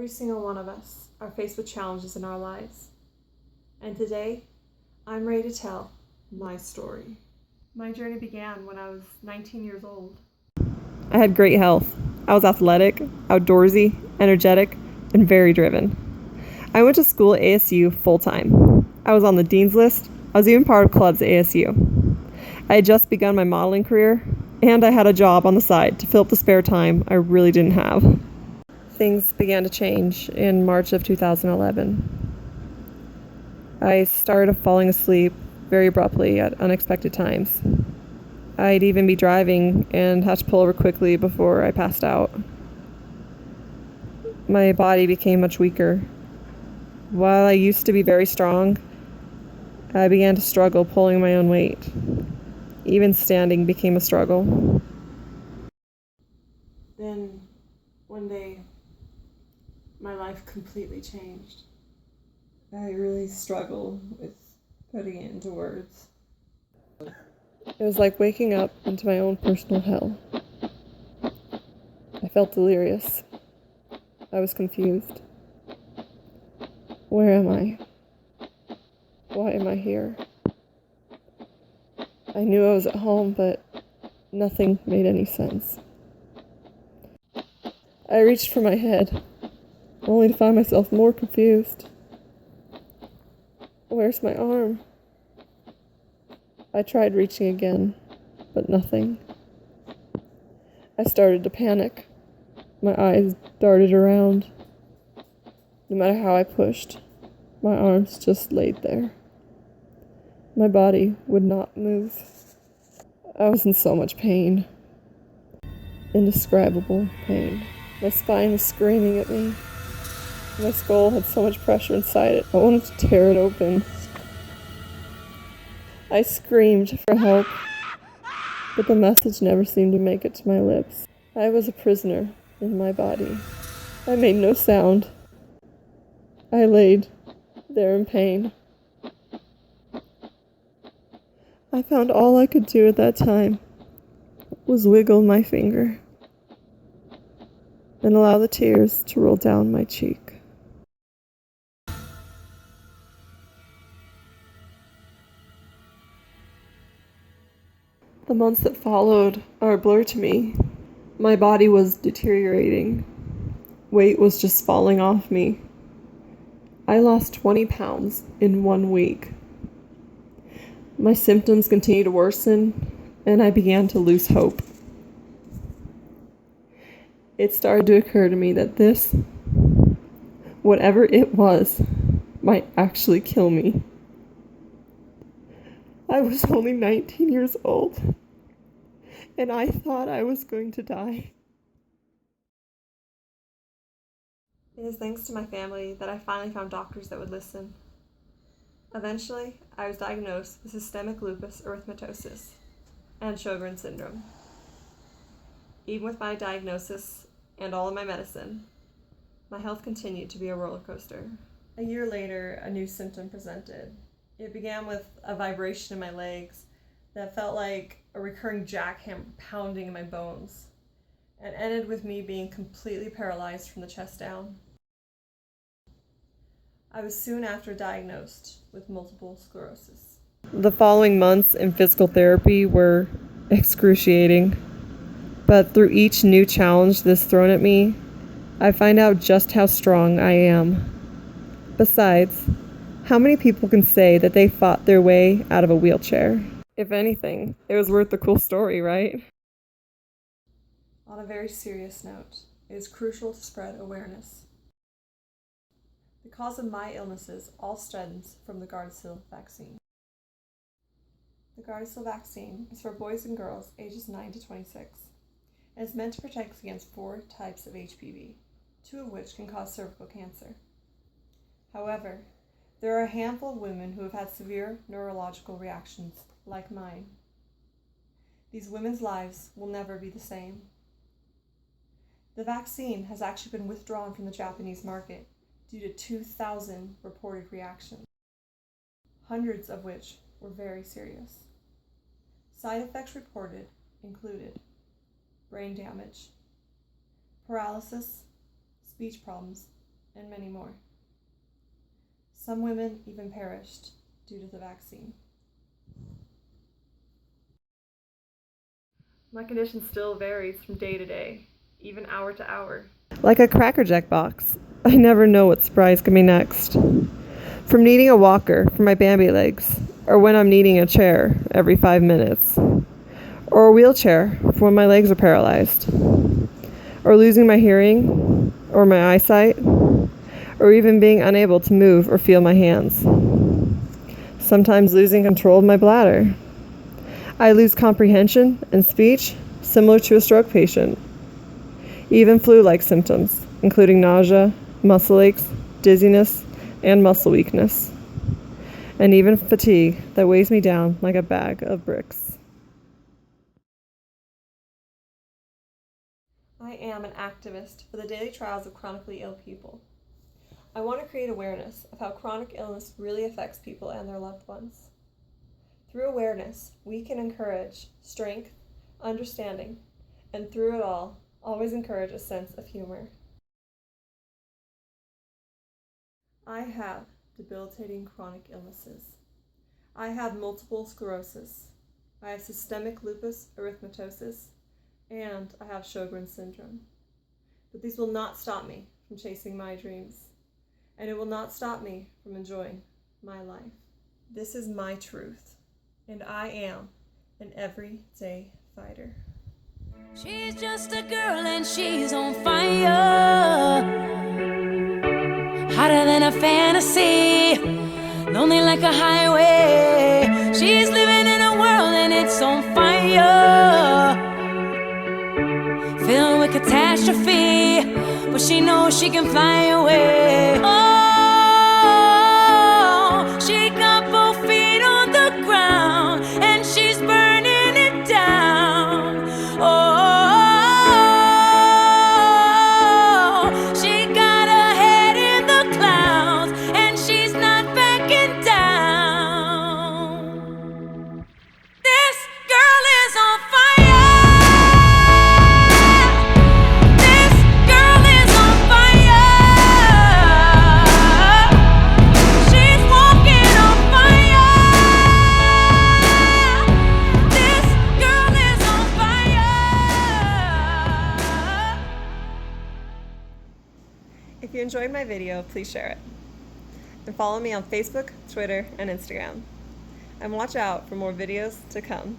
Every single one of us are faced with challenges in our lives. And today, I'm ready to tell my story. My journey began when I was 19 years old. I had great health. I was athletic, outdoorsy, energetic, and very driven. I went to school at ASU full-time. I was on the dean's list. I was even part of clubs at ASU. I had just begun my modeling career, and I had a job on the side to fill up the spare time I really didn't have. Things began to change in March of 2011. I started falling asleep very abruptly at unexpected times. I'd even be driving and have to pull over quickly before I passed out. My body became much weaker. While I used to be very strong, I began to struggle pulling my own weight. Even standing became a struggle. Then, one day, my life completely changed. I really struggle with putting it into words. It was like waking up into my own personal hell. I felt delirious. I was confused. Where am I? Why am I here? I knew I was at home, but nothing made any sense. I reached for my head, only to find myself more confused. Where's my arm? I tried reaching again, but nothing. I started to panic. My eyes darted around. No matter how I pushed, my arms just laid there. My body would not move. I was in so much pain. Indescribable pain. My spine was screaming at me. My skull had so much pressure inside it, I wanted to tear it open. I screamed for help, but the message never seemed to make it to my lips. I was a prisoner in my body. I made no sound. I laid there in pain. I found all I could do at that time was wiggle my finger and allow the tears to roll down my cheek. The months that followed are a blur to me. My body was deteriorating. Weight was just falling off me. I lost 20 pounds in 1 week. My symptoms continued to worsen, and I began to lose hope. It started to occur to me that this, whatever it was, might actually kill me. I was only 19 years old, and I thought I was going to die. It is thanks to my family that I finally found doctors that would listen. Eventually, I was diagnosed with systemic lupus erythematosus and Sjogren's syndrome. Even with my diagnosis and all of my medicine, my health continued to be a roller coaster. A year later, a new symptom presented. It began with a vibration in my legs that felt like a recurring jackhammer pounding in my bones, and ended with me being completely paralyzed from the chest down. I was soon after diagnosed with multiple sclerosis. The following months in physical therapy were excruciating, but through each new challenge that's thrown at me, I find out just how strong I am. Besides, how many people can say that they fought their way out of a wheelchair? If anything, it was worth the cool story, right? On a very serious note, it is crucial to spread awareness. The cause of my illnesses all stems from the Gardasil vaccine. The Gardasil vaccine is for boys and girls ages 9 to 26 and is meant to protect against 4 types of HPV, 2 of which can cause cervical cancer. However, there are a handful of women who have had severe neurological reactions, like mine. These women's lives will never be the same. The vaccine has actually been withdrawn from the Japanese market due to 2,000 reported reactions, hundreds of which were very serious. Side effects reported included brain damage, paralysis, speech problems, and many more. Some women even perished due to the vaccine. My condition still varies from day to day, even hour to hour. Like a Cracker Jack box, I never know what surprise can be next. From needing a walker for my Bambi legs, or when I'm needing a chair every 5 minutes, or a wheelchair for when my legs are paralyzed, or losing my hearing, or my eyesight, or even being unable to move or feel my hands. Sometimes losing control of my bladder. I lose comprehension and speech, similar to a stroke patient. Even flu-like symptoms, including nausea, muscle aches, dizziness, and muscle weakness. And even fatigue that weighs me down like a bag of bricks. I am an activist for the daily trials of chronically ill people. I want to create awareness of how chronic illness really affects people and their loved ones. Through awareness, we can encourage strength, understanding, and through it all, always encourage a sense of humor. I have debilitating chronic illnesses. I have multiple sclerosis. I have systemic lupus erythematosus, and I have Sjogren's syndrome. But these will not stop me from chasing my dreams, and it will not stop me from enjoying my life. This is my truth, and I am an everyday fighter. She's just a girl and she's on fire, hotter than a fantasy, lonely like a highway. She's living in a world and it's on fire, filled with catastrophe, but she knows she can fly away. Oh, she got both feet on the ground and she's burning it down. Oh, she got her head in the clouds and she's not backing down. This girl is on fire. This girl is on fire. She's walking on fire. This girl is on fire. If you enjoyed my video, please share it. And follow me on Facebook, Twitter, and Instagram. And watch out for more videos to come.